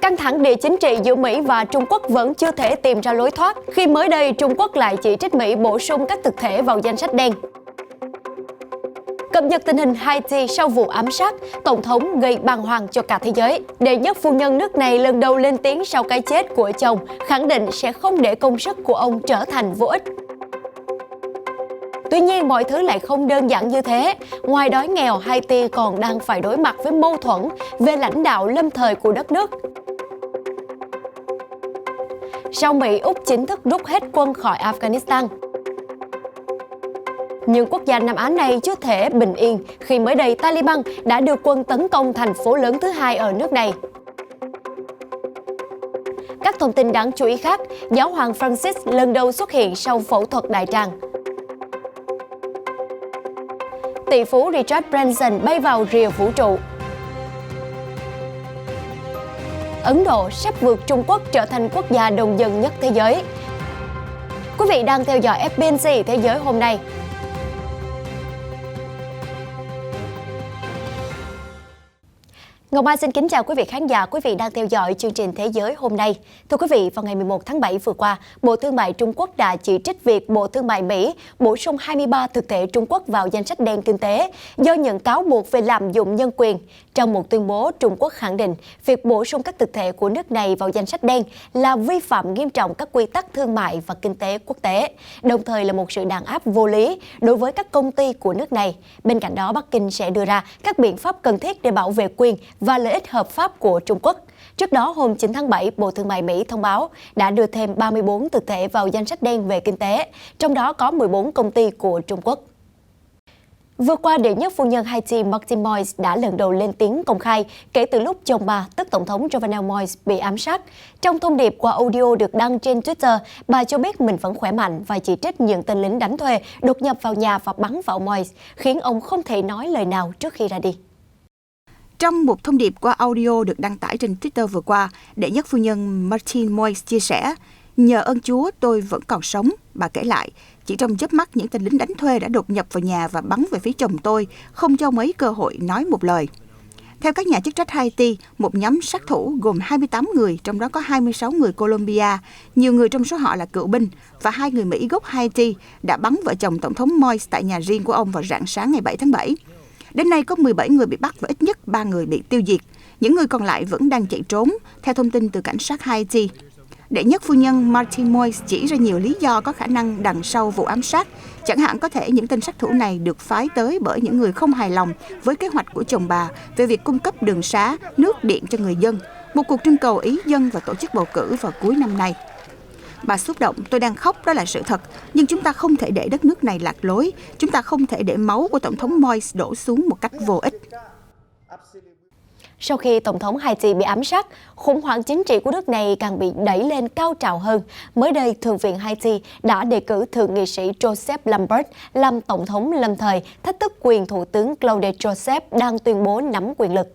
Căng thẳng địa chính trị giữa Mỹ và Trung Quốc vẫn chưa thể tìm ra lối thoát khi mới đây Trung Quốc lại chỉ trích Mỹ bổ sung các thực thể vào danh sách đen. Cập nhật tình hình Haiti sau vụ ám sát, Tổng thống gây bàng hoàng cho cả thế giới. Đệ nhất phu nhân nước này lần đầu lên tiếng sau cái chết của chồng, khẳng định sẽ không để công sức của ông trở thành vô ích. Tuy nhiên, mọi thứ lại không đơn giản như thế. Ngoài đói nghèo, Haiti còn đang phải đối mặt với mâu thuẫn về lãnh đạo lâm thời của đất nước. Sau Mỹ, Úc chính thức rút hết quân khỏi Afghanistan. Nhưng quốc gia Nam Á này chưa thể bình yên khi mới đây Taliban đã đưa quân tấn công thành phố lớn thứ hai ở nước này. Các thông tin đáng chú ý khác, Giáo hoàng Francis lần đầu xuất hiện sau phẫu thuật đại tràng. Tỷ phú Richard Branson bay vào rìa vũ trụ. Ấn Độ sắp vượt Trung Quốc trở thành quốc gia đông dân nhất thế giới. Quý vị đang theo dõi FBNC Thế giới hôm nay. Ngọc Mai xin kính chào quý vị khán giả, quý vị đang theo dõi chương trình Thế giới hôm nay. Thưa quý vị, vào ngày 11 tháng 7 vừa qua, Bộ Thương mại Trung Quốc đã chỉ trích việc Bộ Thương mại Mỹ bổ sung 23 thực thể Trung Quốc vào danh sách đen kinh tế do nhận cáo buộc về lạm dụng nhân quyền. Trong một tuyên bố, Trung Quốc khẳng định việc bổ sung các thực thể của nước này vào danh sách đen là vi phạm nghiêm trọng các quy tắc thương mại và kinh tế quốc tế, đồng thời là một sự đàn áp vô lý đối với các công ty của nước này. Bên cạnh đó, Bắc Kinh sẽ đưa ra các biện pháp cần thiết để bảo vệ quyền và lợi ích hợp pháp của Trung Quốc. Trước đó, hôm 9 tháng 7, Bộ Thương mại Mỹ thông báo đã đưa thêm 34 thực thể vào danh sách đen về kinh tế, trong đó có 14 công ty của Trung Quốc. Vừa qua, đệ nhất phu nhân Haiti Martine Moïse đã lần đầu lên tiếng công khai kể từ lúc chồng bà, tức Tổng thống Jovenel Moïse, bị ám sát. Trong thông điệp qua audio được đăng trên Twitter, bà cho biết mình vẫn khỏe mạnh và chỉ trích những tên lính đánh thuê đột nhập vào nhà và bắn vào Moïse, khiến ông không thể nói lời nào trước khi ra đi. Trong một thông điệp qua audio được đăng tải trên Twitter vừa qua, đệ nhất phu nhân Martine Moïse chia sẻ, nhờ ơn Chúa tôi vẫn còn sống. Bà kể lại, chỉ trong chớp mắt những tên lính đánh thuê đã đột nhập vào nhà và bắn về phía chồng tôi, không cho mấy cơ hội nói một lời. Theo các nhà chức trách Haiti, một nhóm sát thủ gồm 28 người, trong đó có 26 người Colombia, nhiều người trong số họ là cựu binh, và 2 người Mỹ gốc Haiti đã bắn vợ chồng Tổng thống Moïse tại nhà riêng của ông vào rạng sáng ngày 7 tháng 7. Đến nay có 17 người bị bắt và ít nhất 3 người bị tiêu diệt. Những người còn lại vẫn đang chạy trốn, theo thông tin từ cảnh sát Haiti. Đệ nhất phu nhân Martine Moïse chỉ ra nhiều lý do có khả năng đằng sau vụ ám sát. Chẳng hạn có thể những tên sát thủ này được phái tới bởi những người không hài lòng với kế hoạch của chồng bà về việc cung cấp đường xá, nước điện cho người dân, một cuộc trưng cầu ý dân và tổ chức bầu cử vào cuối năm nay. Bà xúc động, tôi đang khóc, đó là sự thật. Nhưng chúng ta không thể để đất nước này lạc lối. Chúng ta không thể để máu của Tổng thống Moïse đổ xuống một cách vô ích. Sau khi Tổng thống Haiti bị ám sát, khủng hoảng chính trị của nước này càng bị đẩy lên cao trào hơn. Mới đây, Thượng viện Haiti đã đề cử Thượng nghị sĩ Joseph Lambert làm Tổng thống lâm thời, thách thức quyền Thủ tướng Claude Joseph đang tuyên bố nắm quyền lực.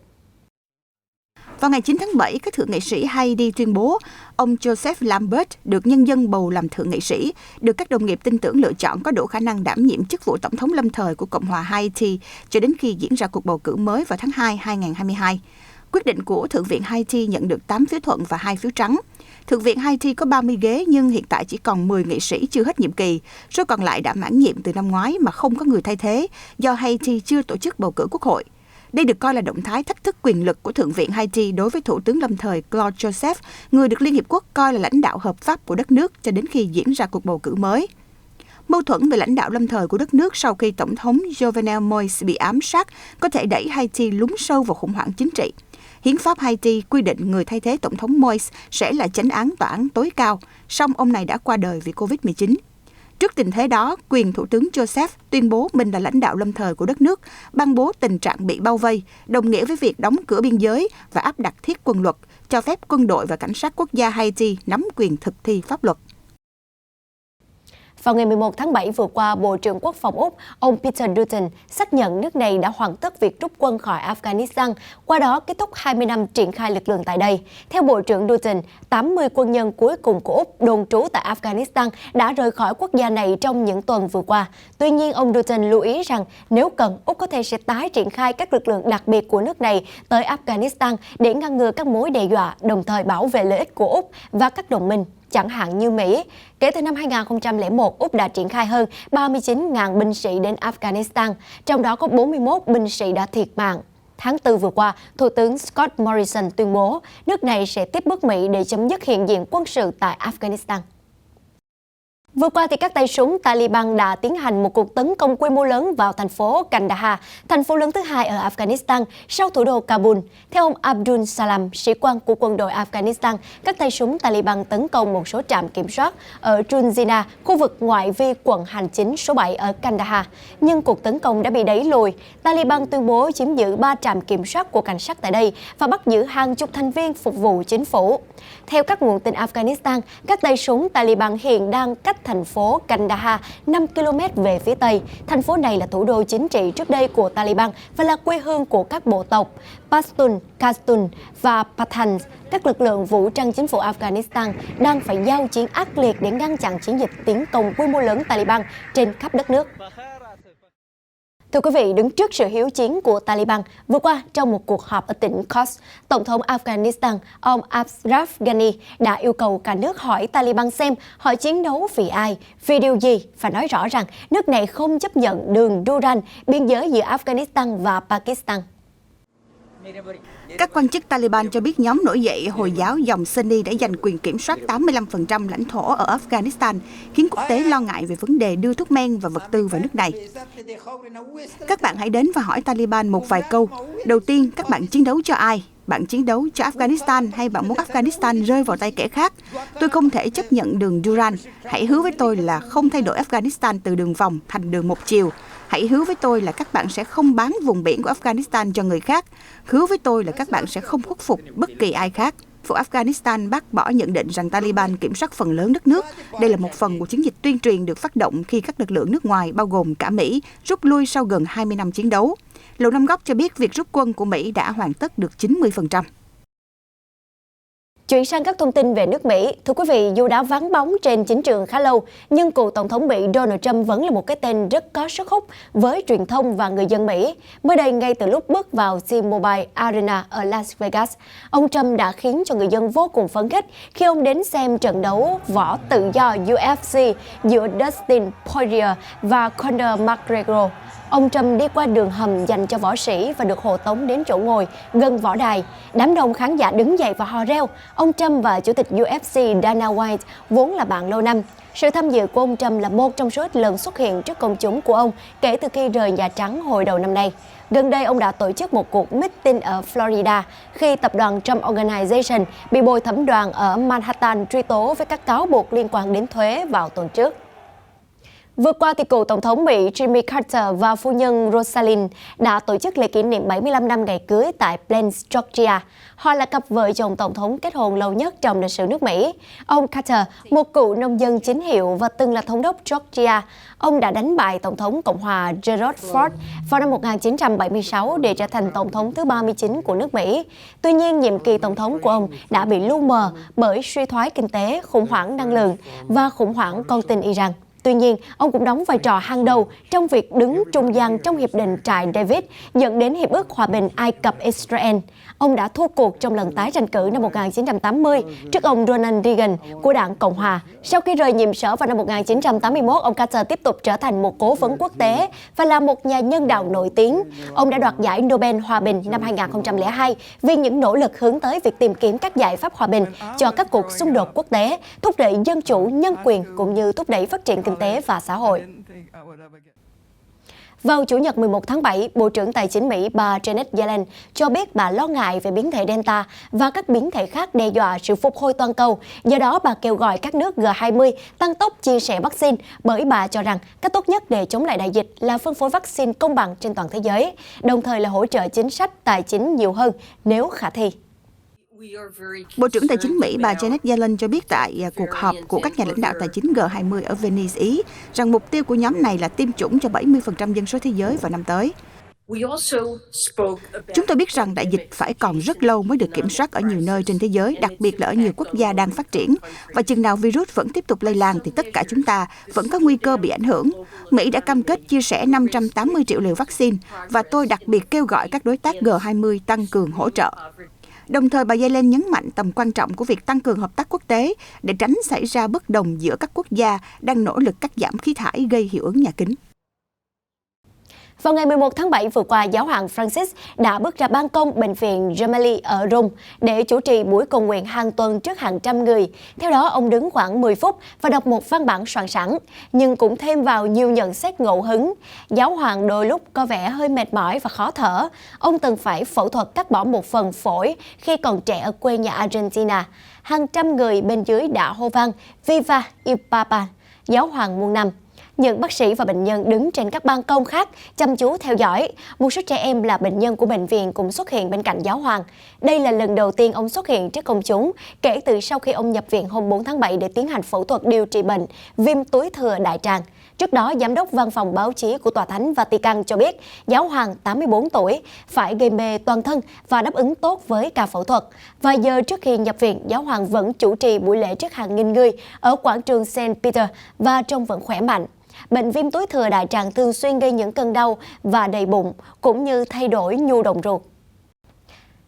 Vào ngày 9 tháng 7, các thượng nghị sĩ Haiti tuyên bố ông Joseph Lambert được nhân dân bầu làm thượng nghị sĩ, được các đồng nghiệp tin tưởng lựa chọn có đủ khả năng đảm nhiệm chức vụ Tổng thống lâm thời của Cộng hòa Haiti cho đến khi diễn ra cuộc bầu cử mới vào tháng 2 2022. Quyết định của Thượng viện Haiti nhận được 8 phiếu thuận và 2 phiếu trắng. Thượng viện Haiti có 30 ghế nhưng hiện tại chỉ còn 10 nghị sĩ chưa hết nhiệm kỳ. Số còn lại đã mãn nhiệm từ năm ngoái mà không có người thay thế do Haiti chưa tổ chức bầu cử quốc hội. Đây được coi là động thái thách thức quyền lực của Thượng viện Haiti đối với Thủ tướng lâm thời Claude Joseph, người được Liên Hiệp Quốc coi là lãnh đạo hợp pháp của đất nước cho đến khi diễn ra cuộc bầu cử mới. Mâu thuẫn về lãnh đạo lâm thời của đất nước sau khi Tổng thống Jovenel Moïse bị ám sát có thể đẩy Haiti lún sâu vào khủng hoảng chính trị. Hiến pháp Haiti quy định người thay thế Tổng thống Moïse sẽ là chánh án tòa án tối cao, song ông này đã qua đời vì Covid-19. Trước tình thế đó, quyền Thủ tướng Joseph tuyên bố mình là lãnh đạo lâm thời của đất nước, ban bố tình trạng bị bao vây, đồng nghĩa với việc đóng cửa biên giới và áp đặt thiết quân luật, cho phép quân đội và cảnh sát quốc gia Haiti nắm quyền thực thi pháp luật. Vào ngày 11 tháng 7 vừa qua, Bộ trưởng Quốc phòng Úc, ông Peter Dutton, xác nhận nước này đã hoàn tất việc rút quân khỏi Afghanistan, qua đó kết thúc 20 năm triển khai lực lượng tại đây. Theo Bộ trưởng Dutton, 80 quân nhân cuối cùng của Úc đồn trú tại Afghanistan đã rời khỏi quốc gia này trong những tuần vừa qua. Tuy nhiên, ông Dutton lưu ý rằng nếu cần, Úc có thể sẽ tái triển khai các lực lượng đặc biệt của nước này tới Afghanistan để ngăn ngừa các mối đe dọa, đồng thời bảo vệ lợi ích của Úc và các đồng minh, chẳng hạn như Mỹ. Kể từ năm 2001, Úc đã triển khai hơn 39.000 binh sĩ đến Afghanistan, trong đó có 41 binh sĩ đã thiệt mạng. Tháng 4 vừa qua, Thủ tướng Scott Morrison tuyên bố nước này sẽ tiếp bước Mỹ để chấm dứt hiện diện quân sự tại Afghanistan. Vừa qua, các tay súng Taliban đã tiến hành một cuộc tấn công quy mô lớn vào thành phố Kandahar, thành phố lớn thứ hai ở Afghanistan sau thủ đô Kabul. Theo ông Abdul Salam, sĩ quan của quân đội Afghanistan, các tay súng Taliban tấn công một số trạm kiểm soát ở Junzina, khu vực ngoại vi quận hành chính số 7 ở Kandahar. Nhưng cuộc tấn công đã bị đẩy lùi. Taliban tuyên bố chiếm giữ 3 trạm kiểm soát của cảnh sát tại đây và bắt giữ hàng chục thành viên phục vụ chính phủ. Theo các nguồn tin Afghanistan, các tay súng Taliban hiện đang cách thành phố Kandahar 5 km về phía Tây. Thành phố này là thủ đô chính trị trước đây của Taliban và là quê hương của các bộ tộc Pashtun, Kashtun và Pathan. Các lực lượng vũ trang chính phủ Afghanistan đang phải giao chiến ác liệt để ngăn chặn chiến dịch tiến công quy mô lớn Taliban trên khắp đất nước. Thưa quý vị, đứng trước sự hiếu chiến của Taliban, vừa qua trong một cuộc họp ở tỉnh Khost, Tổng thống Afghanistan ông Ashraf Ghani đã yêu cầu cả nước hỏi Taliban xem họ chiến đấu vì ai, vì điều gì, và nói rõ rằng nước này không chấp nhận đường Durand, biên giới giữa Afghanistan và Pakistan. Các quan chức Taliban cho biết nhóm nổi dậy Hồi giáo dòng Sunni đã giành quyền kiểm soát 85% lãnh thổ ở Afghanistan, khiến quốc tế lo ngại về vấn đề đưa thuốc men và vật tư vào nước này. Các bạn hãy đến và hỏi Taliban một vài câu. Đầu tiên, các bạn chiến đấu cho ai? Bạn chiến đấu cho Afghanistan hay bạn muốn Afghanistan rơi vào tay kẻ khác? Tôi không thể chấp nhận đường Durand. Hãy hứa với tôi là không thay đổi Afghanistan từ đường vòng thành đường một chiều. Hãy hứa với tôi là các bạn sẽ không bán vùng biển của Afghanistan cho người khác. Hứa với tôi là các bạn sẽ không khuất phục bất kỳ ai khác. Phủ Afghanistan bác bỏ nhận định rằng Taliban kiểm soát phần lớn đất nước. Đây là một phần của chiến dịch tuyên truyền được phát động khi các lực lượng nước ngoài, bao gồm cả Mỹ, rút lui sau gần 20 năm chiến đấu. Lầu Năm Góc cho biết việc rút quân của Mỹ đã hoàn tất được 90%. Chuyển sang các thông tin về nước Mỹ, thưa quý vị, dù đã vắng bóng trên chính trường khá lâu, nhưng cựu Tổng thống Mỹ Donald Trump vẫn là một cái tên rất có sức hút với truyền thông và người dân Mỹ. Mới đây, ngay từ lúc bước vào T-Mobile Arena ở Las Vegas, ông Trump đã khiến cho người dân vô cùng phấn khích khi ông đến xem trận đấu võ tự do UFC giữa Dustin Poirier và Conor McGregor. Ông Trump đi qua đường hầm dành cho võ sĩ và được hộ tống đến chỗ ngồi gần võ đài. Đám đông khán giả đứng dậy và hò reo. Ông Trump và Chủ tịch UFC Dana White vốn là bạn lâu năm. Sự tham dự của ông Trump là một trong số ít lần xuất hiện trước công chúng của ông kể từ khi rời Nhà Trắng hồi đầu năm nay. Gần đây, ông đã tổ chức một cuộc meeting ở Florida khi tập đoàn Trump Organization bị bồi thẩm đoàn ở Manhattan truy tố với các cáo buộc liên quan đến thuế vào tuần trước. Vừa qua, cựu Tổng thống Mỹ Jimmy Carter và phu nhân Rosalind đã tổ chức lễ kỷ niệm 75 năm ngày cưới tại Plains, Georgia. Họ là cặp vợ chồng tổng thống kết hôn lâu nhất trong lịch sử nước Mỹ. Ông Carter, một cựu nông dân chính hiệu và từng là thống đốc Georgia, ông đã đánh bại Tổng thống Cộng hòa Gerald Ford vào năm 1976 để trở thành Tổng thống thứ 39 của nước Mỹ. Tuy nhiên, nhiệm kỳ Tổng thống của ông đã bị lu mờ bởi suy thoái kinh tế, khủng hoảng năng lượng và khủng hoảng con tin Iran. Tuy nhiên, ông cũng đóng vai trò hàng đầu trong việc đứng trung gian trong Hiệp định Trại David dẫn đến Hiệp ước Hòa bình Ai Cập-Israel. Ông đã thua cuộc trong lần tái tranh cử năm 1980 trước ông Ronald Reagan của đảng Cộng hòa. Sau khi rời nhiệm sở vào năm 1981, ông Carter tiếp tục trở thành một cố vấn quốc tế và là một nhà nhân đạo nổi tiếng. Ông đã đoạt giải Nobel Hòa bình năm 2002 vì những nỗ lực hướng tới việc tìm kiếm các giải pháp hòa bình cho các cuộc xung đột quốc tế, thúc đẩy dân chủ, nhân quyền cũng như thúc đẩy phát triển kinh tế và xã hội. Vào Chủ nhật 11 tháng 7, Bộ trưởng Tài chính Mỹ bà Janet Yellen cho biết bà lo ngại về biến thể Delta và các biến thể khác đe dọa sự phục hồi toàn cầu. Do đó, bà kêu gọi các nước G20 tăng tốc chia sẻ vaccine bởi bà cho rằng cách tốt nhất để chống lại đại dịch là phân phối vaccine công bằng trên toàn thế giới, đồng thời là hỗ trợ chính sách tài chính nhiều hơn nếu khả thi. Bộ trưởng Tài chính Mỹ bà Janet Yellen cho biết tại cuộc họp của các nhà lãnh đạo tài chính G20 ở Venice, Ý, rằng mục tiêu của nhóm này là tiêm chủng cho 70% dân số thế giới vào năm tới. Chúng tôi biết rằng đại dịch phải còn rất lâu mới được kiểm soát ở nhiều nơi trên thế giới, đặc biệt là ở nhiều quốc gia đang phát triển. Và chừng nào virus vẫn tiếp tục lây lan thì tất cả chúng ta vẫn có nguy cơ bị ảnh hưởng. Mỹ đã cam kết chia sẻ 580 triệu liều vaccine và tôi đặc biệt kêu gọi các đối tác G20 tăng cường hỗ trợ. Đồng thời, bà Yellen nhấn mạnh tầm quan trọng của việc tăng cường hợp tác quốc tế để tránh xảy ra bất đồng giữa các quốc gia đang nỗ lực cắt giảm khí thải gây hiệu ứng nhà kính. Vào ngày 11 tháng 7 vừa qua, Giáo hoàng Francis đã bước ra ban công bệnh viện Gemelli ở Rome để chủ trì buổi cầu nguyện hàng tuần trước hàng trăm người. Theo đó, ông đứng khoảng 10 phút và đọc một văn bản soạn sẵn, nhưng cũng thêm vào nhiều nhận xét ngẫu hứng. Giáo hoàng đôi lúc có vẻ hơi mệt mỏi và khó thở. Ông từng phải phẫu thuật cắt bỏ một phần phổi khi còn trẻ ở quê nhà Argentina. Hàng trăm người bên dưới đã hô vang Viva il Papa, Giáo hoàng muôn năm. Những bác sĩ và bệnh nhân đứng trên các ban công khác chăm chú theo dõi. Một số trẻ em là bệnh nhân của bệnh viện cũng xuất hiện bên cạnh Giáo hoàng. Đây là lần đầu tiên ông xuất hiện trước công chúng kể từ sau khi ông nhập viện hôm 4 tháng 7 để tiến hành phẫu thuật điều trị bệnh viêm túi thừa đại tràng. Trước đó, Giám đốc Văn phòng Báo chí của Tòa Thánh Vatican cho biết Giáo hoàng 84 tuổi phải gây mê toàn thân và đáp ứng tốt với ca phẫu thuật. Vài giờ trước khi nhập viện, Giáo hoàng vẫn chủ trì buổi lễ trước hàng nghìn người ở quảng trường St. Peter và trông vẫn khỏe mạnh. Bệnh viêm túi thừa đại tràng thường xuyên gây những cơn đau và đầy bụng, cũng như thay đổi nhu động ruột.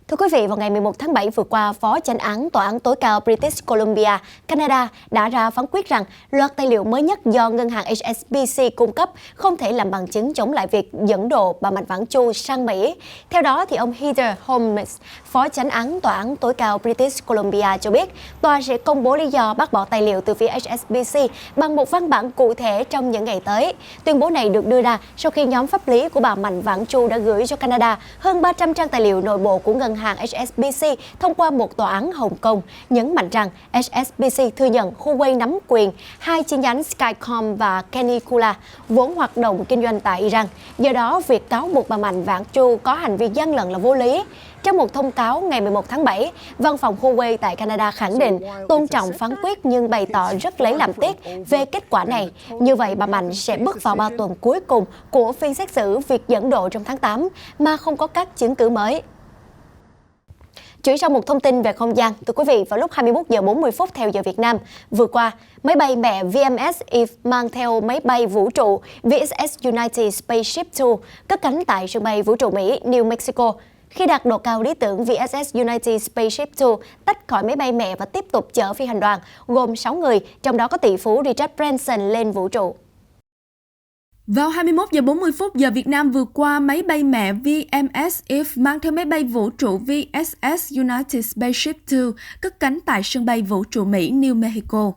Thưa quý vị, vào ngày 11 tháng 7 vừa qua, Phó Chánh án Tòa án tối cao British Columbia, Canada đã ra phán quyết rằng loạt tài liệu mới nhất do ngân hàng HSBC cung cấp không thể làm bằng chứng chống lại việc dẫn độ bà Mạnh Vãn Chu sang Mỹ. Theo đó, thì ông Heather Holmes, Phó Chánh án Tòa án tối cao British Columbia cho biết tòa sẽ công bố lý do bác bỏ tài liệu từ phía HSBC bằng một văn bản cụ thể trong những ngày tới. Tuyên bố này được đưa ra sau khi nhóm pháp lý của bà Mạnh Vãn Chu đã gửi cho Canada hơn 300 trang tài liệu nội bộ của ngân hàng HSBC thông qua một tòa án Hồng Kông, nhấn mạnh rằng HSBC thừa nhận Huawei nắm quyền hai chi nhánh Skycom và Canicula vốn hoạt động kinh doanh tại Iran. Do đó, việc cáo buộc bà Mạnh Vãn Chu có hành vi gian lận là vô lý. Trong một thông cáo ngày 11 tháng 7, Văn phòng Huawei tại Canada khẳng định tôn trọng phán quyết nhưng bày tỏ rất lấy làm tiếc về kết quả này. Như vậy, bà Mạnh sẽ bước vào 3 tuần cuối cùng của phiên xét xử việc dẫn độ trong tháng 8 mà không có các chứng cứ mới. Chuyển sang một thông tin về không gian, thưa quý vị, vào lúc 21 giờ 40 phút theo giờ Việt Nam, vừa qua, máy bay mẹ VMS Eve mang theo máy bay vũ trụ VSS United Spaceship 2 cất cánh tại sân bay vũ trụ Mỹ, New Mexico. Khi đạt độ cao lý tưởng, VSS United Spaceship 2 tách khỏi máy bay mẹ và tiếp tục chở phi hành đoàn gồm 6 người, trong đó có tỷ phú Richard Branson lên vũ trụ. Vào 21 giờ 40 phút giờ Việt Nam vừa qua, máy bay mẹ VMS Eve mang theo máy bay vũ trụ VSS United Spaceship 2 cất cánh tại sân bay vũ trụ Mỹ New Mexico.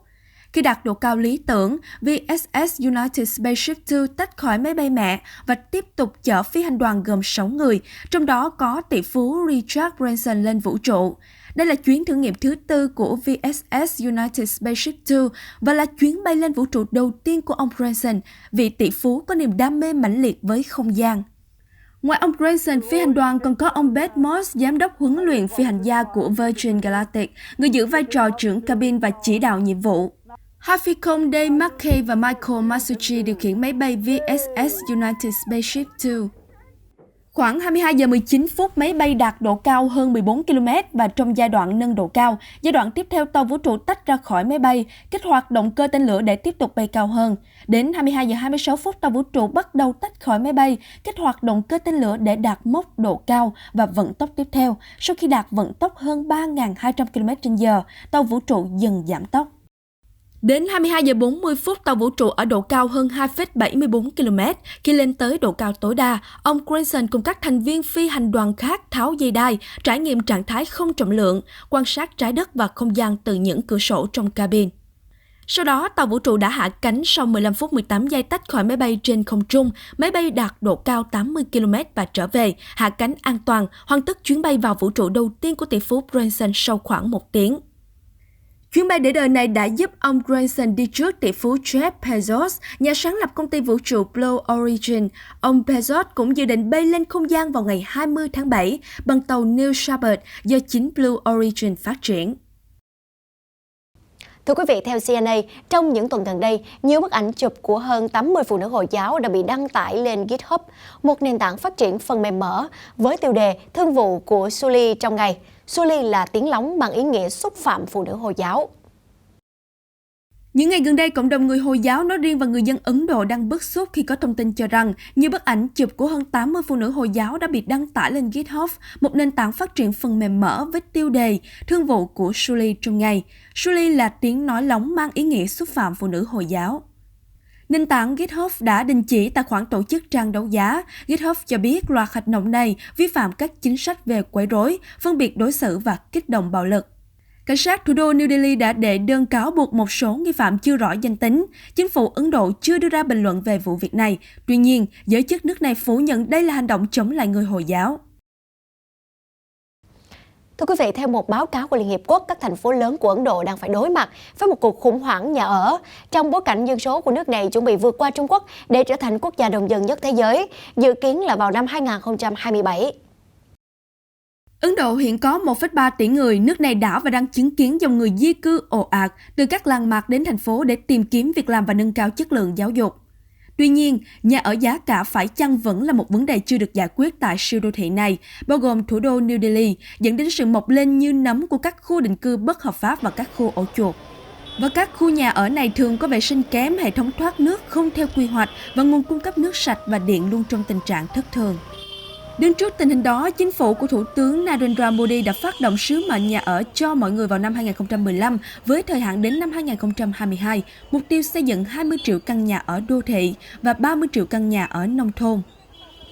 Khi đạt độ cao lý tưởng, VSS United Spaceship 2 tách khỏi máy bay mẹ và tiếp tục chở phi hành đoàn gồm 6 người, trong đó có tỷ phú Richard Branson lên vũ trụ. Đây là chuyến thử nghiệm thứ 4 của VSS United Spaceship 2 và là chuyến bay lên vũ trụ đầu tiên của ông Branson, vị tỷ phú có niềm đam mê mãnh liệt với không gian. Ngoài ông Branson, phi hành đoàn còn có ông Beth Moss, giám đốc huấn luyện phi hành gia của Virgin Galactic, người giữ vai trò trưởng cabin và chỉ đạo nhiệm vụ. Hai phi công Dave McKay và Michael Masucci điều khiển máy bay VSS United Spaceship 2. Khoảng 22 giờ 19 phút, máy bay đạt độ cao hơn 14 km và trong giai đoạn nâng độ cao, giai đoạn tiếp theo tàu vũ trụ tách ra khỏi máy bay, kích hoạt động cơ tên lửa để tiếp tục bay cao hơn. Đến 22 giờ 26 phút, tàu vũ trụ bắt đầu tách khỏi máy bay, kích hoạt động cơ tên lửa để đạt mốc độ cao và vận tốc tiếp theo. Sau khi đạt vận tốc hơn 3.200 km/h, tàu vũ trụ dần giảm tốc. Đến 22 giờ 40 phút, tàu vũ trụ ở độ cao hơn 2,74 km. Khi lên tới độ cao tối đa, ông Branson cùng các thành viên phi hành đoàn khác tháo dây đai, trải nghiệm trạng thái không trọng lượng, quan sát trái đất và không gian từ những cửa sổ trong cabin. Sau đó, tàu vũ trụ đã hạ cánh sau 15 phút 18 giây tách khỏi máy bay trên không trung. Máy bay đạt độ cao 80 km và trở về, hạ cánh an toàn, hoàn tất chuyến bay vào vũ trụ đầu tiên của tỷ phú Branson sau khoảng 1 tiếng. Chuyến bay để đời này đã giúp ông Branson đi trước tỷ phú Jeff Bezos, nhà sáng lập công ty vũ trụ Blue Origin. Ông Bezos cũng dự định bay lên không gian vào ngày 20 tháng 7 bằng tàu New Shepard do chính Blue Origin phát triển. Thưa quý vị, theo CNA, trong những tuần gần đây, nhiều bức ảnh chụp của hơn 80 phụ nữ Hồi giáo đã bị đăng tải lên GitHub, một nền tảng phát triển phần mềm mở, với tiêu đề Thương vụ của Sully trong ngày. Sully là tiếng lóng bằng ý nghĩa xúc phạm phụ nữ Hồi giáo. Những ngày gần đây, cộng đồng người Hồi giáo nói riêng và người dân Ấn Độ đang bức xúc khi có thông tin cho rằng nhiều bức ảnh chụp của hơn 80 phụ nữ Hồi giáo đã bị đăng tải lên GitHub, một nền tảng phát triển phần mềm mở với tiêu đề Thương vụ của Sully trong ngày. Sully là tiếng nói lóng mang ý nghĩa xúc phạm phụ nữ Hồi giáo. Nền tảng GitHub đã đình chỉ tài khoản tổ chức trang đấu giá. GitHub cho biết loạt hoạt động này vi phạm các chính sách về quấy rối, phân biệt đối xử và kích động bạo lực. Cảnh sát thủ đô New Delhi đã đệ đơn cáo buộc một số nghi phạm chưa rõ danh tính. Chính phủ Ấn Độ chưa đưa ra bình luận về vụ việc này. Tuy nhiên, giới chức nước này phủ nhận đây là hành động chống lại người Hồi giáo. Thưa quý vị, theo một báo cáo của Liên Hiệp Quốc, các thành phố lớn của Ấn Độ đang phải đối mặt với một cuộc khủng hoảng nhà ở trong bối cảnh dân số của nước này chuẩn bị vượt qua Trung Quốc để trở thành quốc gia đông dân nhất thế giới, dự kiến là vào năm 2027. Ấn Độ hiện có 1,3 tỷ người, nước này đã và đang chứng kiến dòng người di cư ồ ạt từ các làng mạc đến thành phố để tìm kiếm việc làm và nâng cao chất lượng giáo dục. Tuy nhiên, nhà ở giá cả phải chăng vẫn là một vấn đề chưa được giải quyết tại siêu đô thị này, bao gồm thủ đô New Delhi, dẫn đến sự mọc lên như nấm của các khu định cư bất hợp pháp và các khu ổ chuột. Và các khu nhà ở này thường có vệ sinh kém, hệ thống thoát nước không theo quy hoạch và nguồn cung cấp nước sạch và điện luôn trong tình trạng thất thường. Đứng trước tình hình đó, chính phủ của Thủ tướng Narendra Modi đã phát động sứ mệnh nhà ở cho mọi người vào năm 2015 với thời hạn đến năm 2022, mục tiêu xây dựng 20 triệu căn nhà ở đô thị và 30 triệu căn nhà ở nông thôn.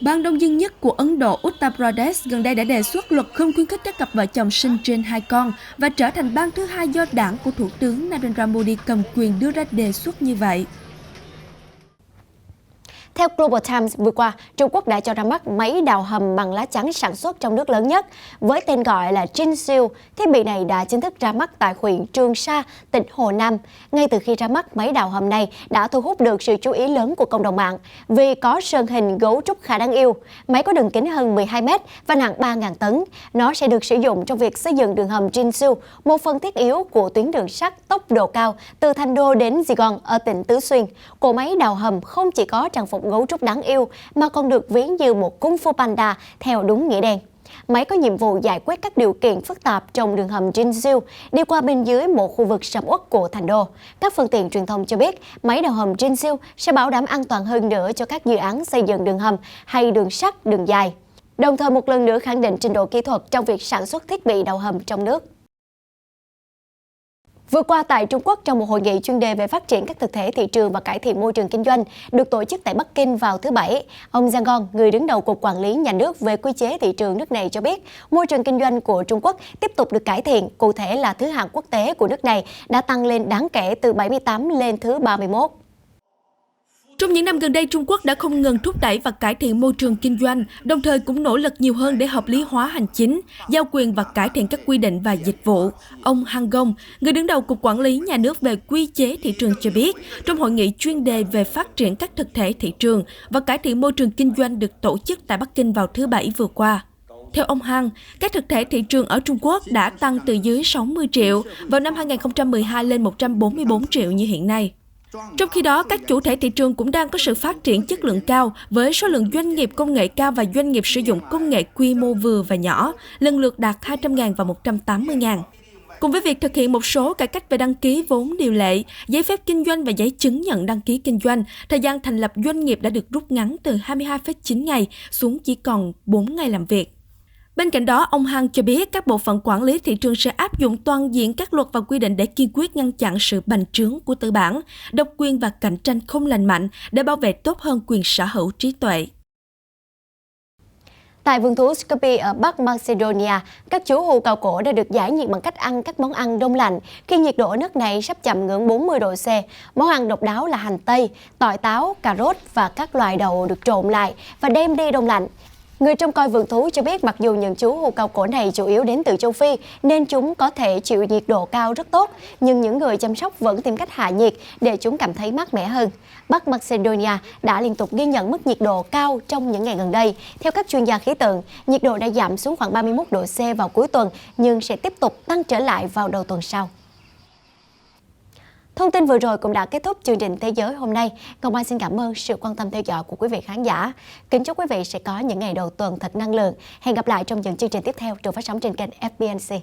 Bang đông dân nhất của Ấn Độ, Uttar Pradesh, gần đây đã đề xuất luật không khuyến khích các cặp vợ chồng sinh trên 2 con và trở thành bang thứ hai do đảng của Thủ tướng Narendra Modi cầm quyền đưa ra đề xuất như vậy. Theo Global Times, vừa qua, Trung Quốc đã cho ra mắt máy đào hầm bằng lá chắn sản xuất trong nước lớn nhất, với tên gọi là Jinxiu. Thiết bị này đã chính thức ra mắt tại huyện Trường Sa, tỉnh Hồ Nam. Ngay từ khi ra mắt, máy đào hầm này đã thu hút được sự chú ý lớn của cộng đồng mạng vì có sơn hình gấu trúc khá đáng yêu. Máy có đường kính hơn 12 m và nặng 3.000 tấn. Nó sẽ được sử dụng trong việc xây dựng đường hầm Jinxiu, một phần thiết yếu của tuyến đường sắt tốc độ cao từ Thành Đô đến Zigon ở tỉnh Tứ Xuyên. Cỗ máy đào hầm không chỉ có trang phục gấu trúc đáng yêu mà còn được ví như một kung fu panda theo đúng nghĩa đen. Máy có nhiệm vụ giải quyết các điều kiện phức tạp trong đường hầm Jinxiu đi qua bên dưới một khu vực sầm uất của Thành Đô. Các phương tiện truyền thông cho biết máy đào hầm Jinxiu sẽ bảo đảm an toàn hơn nữa cho các dự án xây dựng đường hầm hay đường sắt đường dài, đồng thời một lần nữa khẳng định trình độ kỹ thuật trong việc sản xuất thiết bị đào hầm trong nước. Vừa qua tại Trung Quốc, trong một hội nghị chuyên đề về phát triển các thực thể thị trường và cải thiện môi trường kinh doanh được tổ chức tại Bắc Kinh vào thứ Bảy, ông Zhang Gong, người đứng đầu Cục Quản lý Nhà nước về quy chế thị trường nước này cho biết môi trường kinh doanh của Trung Quốc tiếp tục được cải thiện, cụ thể là thứ hạng quốc tế của nước này đã tăng lên đáng kể từ 78 lên thứ 31. Trong những năm gần đây, Trung Quốc đã không ngừng thúc đẩy và cải thiện môi trường kinh doanh, đồng thời cũng nỗ lực nhiều hơn để hợp lý hóa hành chính, giao quyền và cải thiện các quy định và dịch vụ. Ông Han Gong, người đứng đầu Cục Quản lý Nhà nước về quy chế thị trường cho biết, trong hội nghị chuyên đề về phát triển các thực thể thị trường và cải thiện môi trường kinh doanh được tổ chức tại Bắc Kinh vào thứ Bảy vừa qua. Theo ông Han, các thực thể thị trường ở Trung Quốc đã tăng từ dưới 60 triệu vào năm 2012 lên 144 triệu như hiện nay. Trong khi đó, các chủ thể thị trường cũng đang có sự phát triển chất lượng cao với số lượng doanh nghiệp công nghệ cao và doanh nghiệp sử dụng công nghệ quy mô vừa và nhỏ, lần lượt đạt 200.000 và 180.000. Cùng với việc thực hiện một số cải cách về đăng ký vốn điều lệ, giấy phép kinh doanh và giấy chứng nhận đăng ký kinh doanh, thời gian thành lập doanh nghiệp đã được rút ngắn từ 22,9 ngày xuống chỉ còn 4 ngày làm việc. Bên cạnh đó, ông Han cho biết các bộ phận quản lý thị trường sẽ áp dụng toàn diện các luật và quy định để kiên quyết ngăn chặn sự bành trướng của tư bản, độc quyền và cạnh tranh không lành mạnh để bảo vệ tốt hơn quyền sở hữu trí tuệ. Tại vườn thú Skopje ở Bắc Macedonia, các chú hươu cao cổ đã được giải nhiệt bằng cách ăn các món ăn đông lạnh khi nhiệt độ ở nước này sắp chạm ngưỡng 40 độ C. Món ăn độc đáo là hành tây, tỏi táo, cà rốt và các loại đậu được trộn lại và đem đi đông lạnh. Người trông coi vườn thú cho biết mặc dù những chú hươu cao cổ này chủ yếu đến từ châu Phi nên chúng có thể chịu nhiệt độ cao rất tốt, nhưng những người chăm sóc vẫn tìm cách hạ nhiệt để chúng cảm thấy mát mẻ hơn. Bắc Macedonia đã liên tục ghi nhận mức nhiệt độ cao trong những ngày gần đây. Theo các chuyên gia khí tượng, nhiệt độ đã giảm xuống khoảng 31 độ C vào cuối tuần nhưng sẽ tiếp tục tăng trở lại vào đầu tuần sau. Thông tin vừa rồi cũng đã kết thúc chương trình Thế giới hôm nay. Ngọc Mai xin cảm ơn sự quan tâm theo dõi của quý vị khán giả. Kính chúc quý vị sẽ có những ngày đầu tuần thật năng lượng. Hẹn gặp lại trong những chương trình tiếp theo được phát sóng trên kênh FBNC.